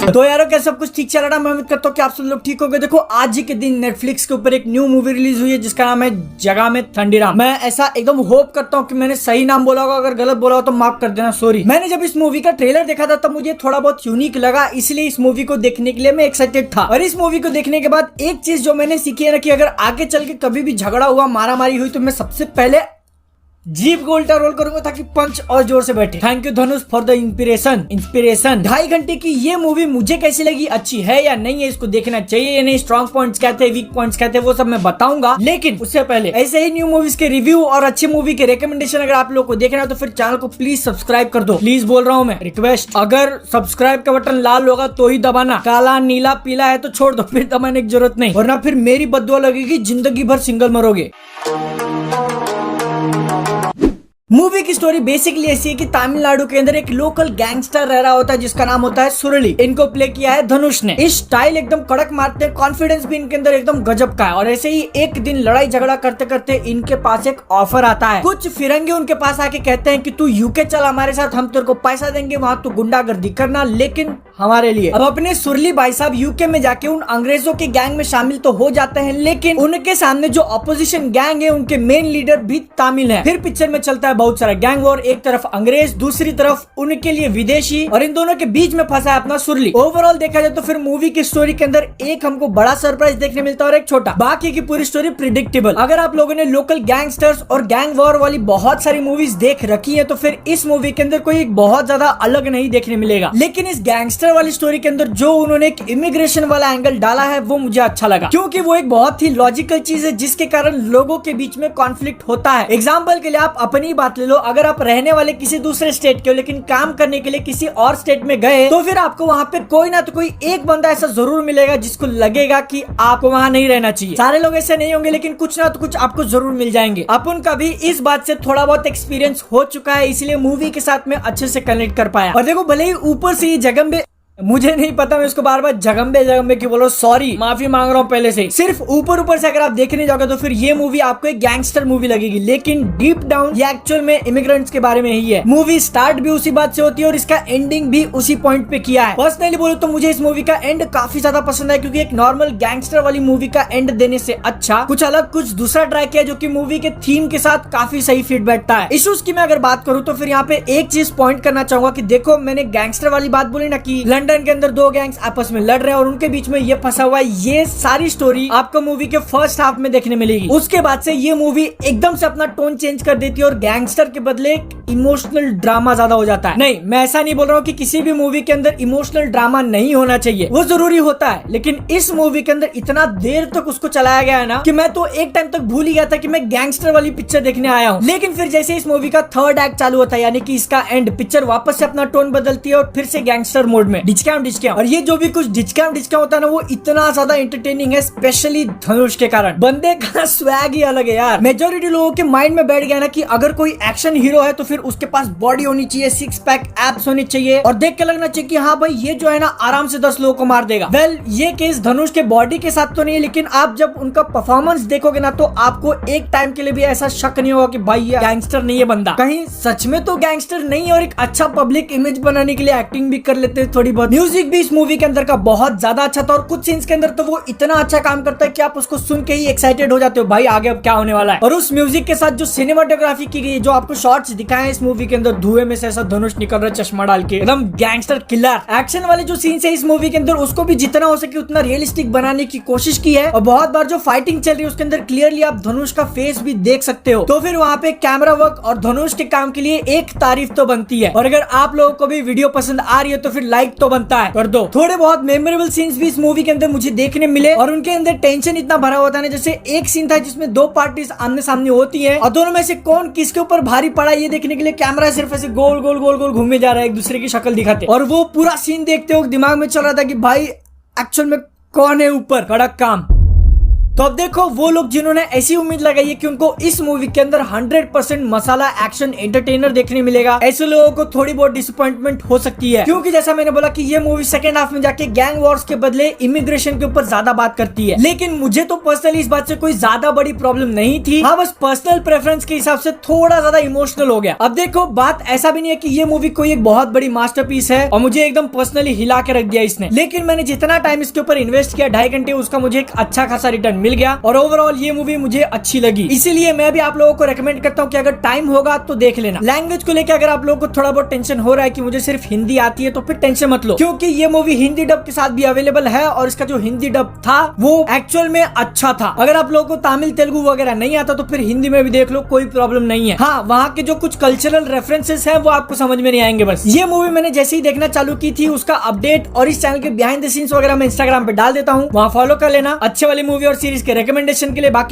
तो यारो क्या सब कुछ ठीक चल रहा है? मैं उम्मीद करता हूँ कि आप सब लोग ठीक हो गए। देखो आज ही के दिन नेटफ्लिक्स के ऊपर एक न्यू मूवी रिलीज हुई है जिसका नाम है जगह में ठंडीराम। मैं ऐसा एकदम होप करता हूँ कि मैंने सही नाम बोला होगा, अगर गलत बोला हो तो माफ कर देना, सॉरी। मैंने जब इस मूवी का ट्रेलर देखा था तब मुझे थोड़ा बहुत यूनिक लगा, इसलिए इस मूवी को देखने के लिए मैं एक्साइटेड था। और इस मूवी को देखने के बाद एक चीज जो मैंने सीखी है ना कि अगर आगे चल के कभी भी झगड़ा हुआ, मारामारी हुई तो मैं सबसे पहले जीप को उल्टा रोल करूंगा ताकि पंच और जोर से बैठे। Thank you Dhanush for the inspiration. 2.5 घंटे की ये मूवी मुझे कैसी लगी, अच्छी है या नहीं है, इसको देखना चाहिए या नहीं, स्ट्रॉन्ग पॉइंट्स कहते हैं, वीक पॉइंट्स कहते हैं, वो सब मैं बताऊंगा। लेकिन उससे पहले ऐसे ही न्यू मूवीज के रिव्यू और अच्छी मूवी के रिकमेंडेशन अगर आप लोग को देखना है तो फिर चैनल को प्लीज सब्सक्राइब कर दो। प्लीज बोल रहा हूँ मैं, रिक्वेस्ट। अगर सब्सक्राइब का बटन लाल होगा तो ही दबाना, काला नीला पीला है तो छोड़ दो, फिर दबाने की जरूरत नहीं, वरना फिर मेरी बद्दुआ लगेगी, जिंदगी भर सिंगल मरोगे। मूवी की स्टोरी बेसिकली ऐसी है कि तमिलनाडु के अंदर एक लोकल गैंगस्टर रह रहा होता है जिसका नाम होता है सुरली। इनको प्ले किया है धनुष ने। इस स्टाइल एकदम कड़क मारते हैं, कॉन्फिडेंस भी इनके अंदर एकदम गजब का है। और ऐसे ही एक दिन लड़ाई झगड़ा करते करते इनके पास एक ऑफर आता है। कुछ फिरंगी उनके पास आके कहते हैं कि तू यूके चल हमारे साथ, हम तेरे को पैसा देंगे, वहाँ तू गुंडागर्दी करना, लेकिन हमारे लिए। अब अपने सुरली भाई साहब यूके में जाके उन अंग्रेजों के गैंग में शामिल तो हो जाते हैं, लेकिन उनके सामने जो अपोजिशन गैंग है उनके मेन लीडर भी तमिल है। फिर पिक्चर में चलता है बहुत सारा गैंग वॉर, एक तरफ अंग्रेज, दूसरी तरफ उनके लिए विदेशी, और इन दोनों के बीच में फंसा है अपना सुरली। ओवरऑल देखा जाए तो फिर मूवी की स्टोरी के अंदर एक हमको बड़ा सरप्राइज देखने मिलता है और एक छोटा, बाकी की पूरी स्टोरी प्रिडिक्टेबल। अगर आप लोगों ने लोकल गैंगस्टर्स और गैंग वॉर वाली बहुत सारी मूवीज देख रखी है तो फिर इस मूवी के अंदर कोई बहुत ज्यादा अलग नहीं देखने मिलेगा। लेकिन इस गैंगस्टर वाली स्टोरी के अंदर जो उन्होंने एक इमिग्रेशन वाला एंगल डाला है वो मुझे अच्छा लगा, क्योंकि वो एक बहुत ही लॉजिकल चीज है जिसके कारण लोगों के बीच में कॉन्फ्लिक्ट होता है। एग्जाम्पल के लिए आप अपनी बात ले लो, अगर आप रहने वाले किसी दूसरे स्टेट के हो लेकिन काम करने के लिए किसी और स्टेट में गए तो फिर आपको वहाँ पे कोई ना तो कोई एक बंदा ऐसा जरूर मिलेगा जिसको लगेगा कि आपको वहाँ नहीं रहना चाहिए। सारे लोग ऐसे नहीं होंगे लेकिन कुछ ना तो कुछ आपको जरूर मिल जाएंगे। अपन का भी इस बात से थोड़ा बहुत एक्सपीरियंस हो चुका है, इसलिए मूवी के साथ में अच्छे से कनेक्ट कर पाया। और देखो भले ही ऊपर से ये जगम्बे, मुझे नहीं पता मैं इसको बार बार जगम्बे क्यों बोलो, सॉरी, माफी मांग रहा हूँ पहले से। सिर्फ ऊपर से अगर आप देखने जाओगे तो फिर ये मूवी आपको एक गैंगस्टर मूवी लगेगी, लेकिन डीप डाउन ये एक्चुअल में इमिग्रेंट्स के बारे में ही है। मूवी स्टार्ट भी उसी बात से होती है और इसका एंडिंग भी उसी पॉइंट पे किया है। पर्सनली बोलो तो मुझे इस मूवी का एंड काफी ज्यादा पसंद है, क्योंकि एक नॉर्मल गैंगस्टर वाली मूवी का एंड देने से अच्छा कुछ अलग, कुछ दूसरा ट्राई किया जो की मूवी के थीम के साथ काफी सही फिट बैठता है। इश्यूज की मैं अगर बात करूँ तो फिर यहाँ पे एक चीज पॉइंट करना चाहूंगा कि देखो मैंने गैंगस्टर वाली बात बोली ना कि लंदन के अंदर दो गैंग्स आपस में लड़ रहे हैं और उनके बीच में ये फंसा हुआ है, ये सारी स्टोरी आपको मूवी के फर्स्ट हाफ में देखने मिलेगी। उसके बाद से ये मूवी एकदम से अपना टोन चेंज कर देती है और गैंगस्टर के बदले इमोशनल ड्रामा ज्यादा हो जाता है। नहीं, मैं ऐसा नहीं बोल रहा हूँ कि किसी भी मूवी के अंदर इमोशनल ड्रामा नहीं होना चाहिए, वो जरूरी होता है, लेकिन इस मूवी के अंदर इतना देर तक उसको चलाया गया है ना कि मैं तो एक टाइम तक भूल ही गया था कि मैं गैंगस्टर वाली पिक्चर देखने आया हूँ। लेकिन फिर जैसे इस मूवी का थर्ड एक्ट चालू होता है, यानी कि इसका एंड, पिक्चर वापस से अपना टोन बदलती है और फिर से गैंगस्टर मोड में डिचकाम। और ये जो भी कुछ डिचकाम होता है ना वो इतना ज्यादा एंटरटेनिंग है, स्पेशली धनुष के कारण। बंदे का स्वैग ही अलग है यार। मेजोरिटी लोगों के माइंड में बैठ गया ना कि अगर कोई एक्शन हीरो है तो फिर उसके पास बॉडी होनी चाहिए, 6 पैक एब्स होनी चाहिए और देख के लगना चाहिए कि हाँ भाई ये जो है ना आराम से 10 लोगों को मार देगा। वेल, ये केस धनुष के बॉडी के साथ तो नहीं है, लेकिन आप जब उनका परफॉर्मेंस देखोगे ना तो आपको एक टाइम के लिए भी ऐसा शक नहीं होगा कि भाई ये गैंगस्टर नहीं है बंदा, कहीं सच में तो गैंगस्टर नहीं है, और एक अच्छा पब्लिक इमेज बनाने के लिए एक्टिंग भी कर लेते हैं थोड़ी बहुत। म्यूजिक भी इस मूवी के अंदर का बहुत ज्यादा अच्छा था और कुछ सीन्स के अंदर तो वो इतना अच्छा काम करता है कि आप उसको सुन के ही एक्साइटेड हो जाते हो, भाई आगे अब क्या होने वाला है। और उस म्यूजिक के साथ जो सिनेमाटोग्राफी की गई, जो आपको शॉट्स दिखाए हैं इस मूवी के अंदर, धुएं में से ऐसा धनुष निकल रहा है चश्मा डाल के, एकदम गैंगस्टर किलर। एक्शन वाले जो सीन्स है इस मूवी के अंदर उसको भी जितना हो सके उतना रियलिस्टिक बनाने की कोशिश की है, और बहुत बार जो फाइटिंग चल रही है उसके अंदर क्लियरली आप धनुष का फेस भी देख सकते हो। तो फिर वहाँ पे कैमरा वर्क और धनुष के काम के लिए एक तारीफ तो बनती है। और अगर आप लोगों को भी वीडियो पसंद आ रही है तो फिर लाइक तो बनता है, कर दो। थोड़े बहुत मेमोरेबल सीन्स भी इस मूवी के अंदर मुझे देखने मिले और उनके अंदर टेंशन इतना भरा होता है। जैसे एक सीन था जिसमें दो पार्टीज आमने सामने होती हैं और दोनों में से कौन किसके ऊपर भारी पड़ा ये देखने के लिए कैमरा सिर्फ ऐसे गोल गोल गोल गोल घूमे जा रहा है, एक दूसरे की शक्ल दिखाते, और वो पूरा सीन देखते हो दिमाग में चल रहा था कि भाई एक्चुअल में कौन है ऊपर, कड़क काम। तो अब देखो वो लोग जिन्होंने ऐसी उम्मीद लगाई है कि उनको इस मूवी के अंदर 100% मसाला एक्शन एंटरटेनर देखने मिलेगा, ऐसे लोगों को थोड़ी बहुत डिसअपॉइंटमेंट हो सकती है, क्योंकि जैसा मैंने बोला कि ये मूवी सेकंड हाफ में जाके गैंग वॉर्स के बदले इमिग्रेशन के ऊपर ज्यादा बात करती है। लेकिन मुझे तो पर्सनली इस बात से कोई ज्यादा बड़ी प्रॉब्लम नहीं थी। हाँ, बस पर्सनल प्रेफरेंस के हिसाब से थोड़ा ज्यादा इमोशनल हो गया। अब देखो बात ऐसा भी नहीं है कि ये मूवी कोई एक बहुत बड़ी मास्टरपीस है और मुझे एकदम पर्सनली हिला के रख दिया इसने, लेकिन मैंने जितना टाइम इसके ऊपर इन्वेस्ट किया 2.5 घंटे, उसका मुझे एक अच्छा खासा रिटर्न मिल गया और ओवरऑल ये मूवी मुझे अच्छी लगी। इसीलिए मैं भी आप लोगों को रेकमेंड करता हूँ कि अगर टाइम होगा तो देख लेना। लैंग्वेज को लेकर अगर आप लोगों को थोड़ा बहुत टेंशन हो रहा है कि मुझे सिर्फ हिंदी आती है तो फिर टेंशन मत लो, क्योंकि ये मूवी हिंदी डब के साथ भी अवेलेबल है और इसका जो हिंदी डब था वो एक्चुअल में अच्छा था। अगर आप लोगों को तमिल तेलुगु वगैरह नहीं आता तो फिर हिंदी में भी देख लो, कोई प्रॉब्लम नहीं है। हाँ, वहाँ के जो कुछ कल्चरल रेफरेंसेस है वो आपको समझ में नहीं आएंगे। बस ये मूवी मैंने जैसे ही देखना चालू की थी उसका अपडेट और इस चैनल के बिहाइंड द सीन्स वगैरह मैं इंस्टाग्राम पे डाल देता हूँ, वहाँ फॉलो कर लेना अच्छे वाली मूवी और सीरीज के रिकमेंडेशन के लिए। बाकी